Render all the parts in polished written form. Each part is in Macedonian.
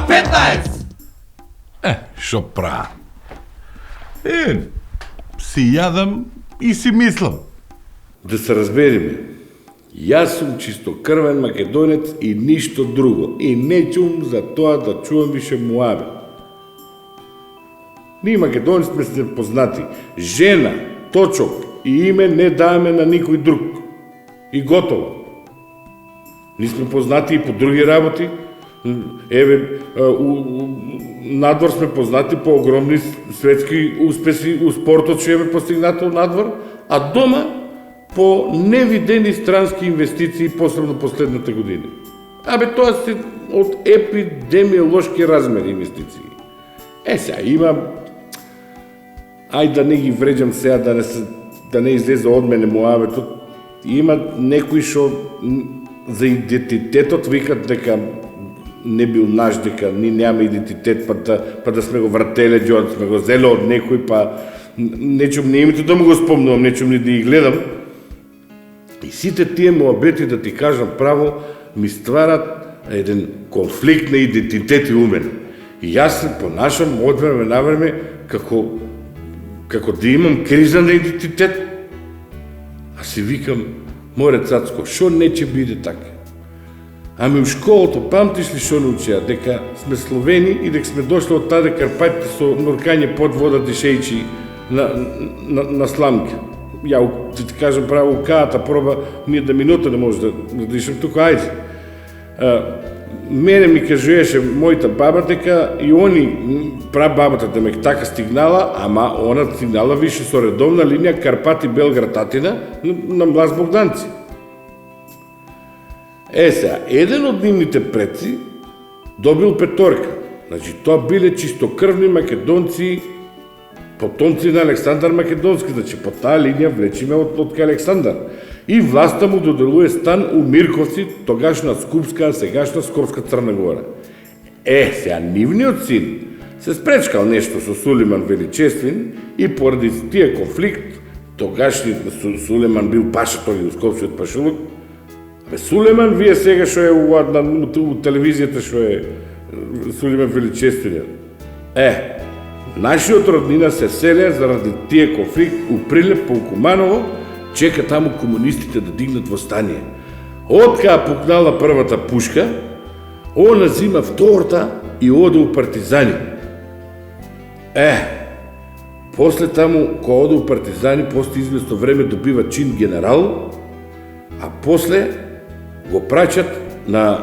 K15! Шо правам? Си јадам и си мислам. Да се разбериме, јас сум чистокрвен македонец и ништо друго. И не чум за тоа да чувам више муабе. Ние македонци сме се познати. Жена, точок и име не даваме на никој друг. И готово. Ние сме познати и по други работи. Надвор сме познати по огромни светски успеси у спортот што е постигнато надвор, а дома по невидени странски инвестиции, посебно последната година. Тоа се од епидемиолошки размери инвестиции. Сега има, да не ги вреđам сега, да не излезе од мене муабетот, има некои што за идентитетот викат дека не бил наш, дека ни нема идентитет, па да сме го врателе џојот, сме го зеле од некој, па нечум не името да му го спомнувам, нечум не да ги гледам. И сите тие муабети, да ти кажам право, ми стварат еден конфликт на идентитет и умен. И јас се понашам од време на време како да имам криза на идентитет. А си викам, море цацко, шо не ќе биде така? Ами у школото, памтиш ли шо научија? Дека сме словени и дека сме дошли од таде Карпатите со нуркање под вода дишејчи на сламки. Ја, ти кажам право, каата проба, ние да минута не може да дишам, тука ајде. Мене ми кажуеше мојата баба дека и они, прабабата да ме така стигнала, ама она стигнала више со редовна линија Карпати-Белград-Татина на Млас Богданци. Сега, еден од нивните предци добил петорка. Значи, тоа биле чистокрвни македонци, потомци на Александар Македонски, значи по таа линија влечиме од Александар. И власта му доделува стан у Мирковци, тогашна Скупска, а сегашна Скопска Црна Гора. Сега, нивниот син се спречкал нешто со Сулейман Величествен и поради тие конфликт, тогашниот Сулейман бил паша, тој у Скопскиот пашулок. Сулейман, вие сега што е у телевизијата што е Сулейман Величествениот. Нашиот роднина се селе заради тие конфликт у Прилеп по Куманово, чека таму комунистите да дигнат востание. Откаа пукнала првата пушка, она зима втората и оде у партизани. После таму, кога оде у партизани, после известно време добива чин генерал, а после го праќат на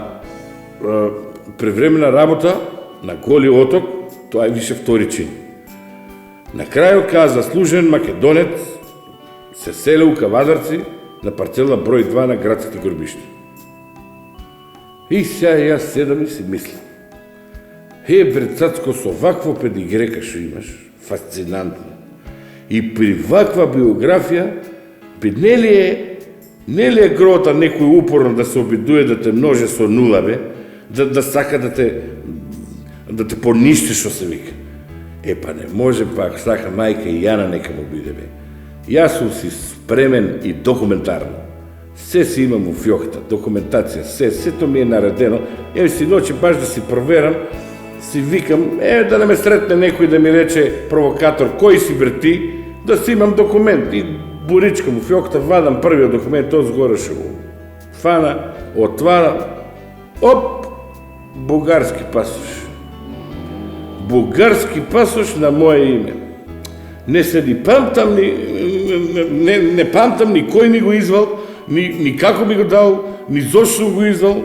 превремена работа на Голи оток, тоа е више втори чин. На крајот, кај заслужен македонец, се селе у Кавадарци на парцела број 2 на градските гробишта. И сега јас седам и си мислам. Бред цацко, со вакво педигрека што имаш, фасцинантно. И при ваква биографија, не ли е грота некој упорно да се обидуе да те множе со нула, да сака да те поништи, што се вика. Па не може пак, сака мајка и Јана нека му биде, Јас сум си спремен и документарно. Се си имам у фјохта, документација, сето ми е наредено. Си ночи баш да си проверам, си викам, да не ме сретне некој да ми рече провокатор, кој си ти, да си имам документ. И буричкам у фјохта, вадам првиот документ, тоа згоре шо го фана, отварам, бугарски пасош. Бугарски пасош на моје име. Не памтам не памтам ни кој ми го извал, ни како ми го дал, ни зошто го извал.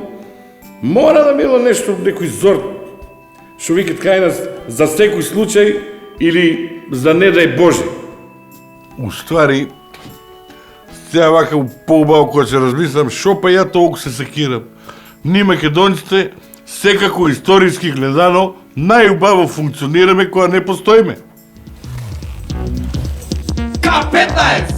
Мора да било нешто, некој зор, што викат кај нас за секој случај или за не дај Боже. Уствари, сега вака поубаво кога се размислам, шо па ја толку се секирам. Ние македонците, секако историски гледано, најубаво функционираме кога не постоиме. K15!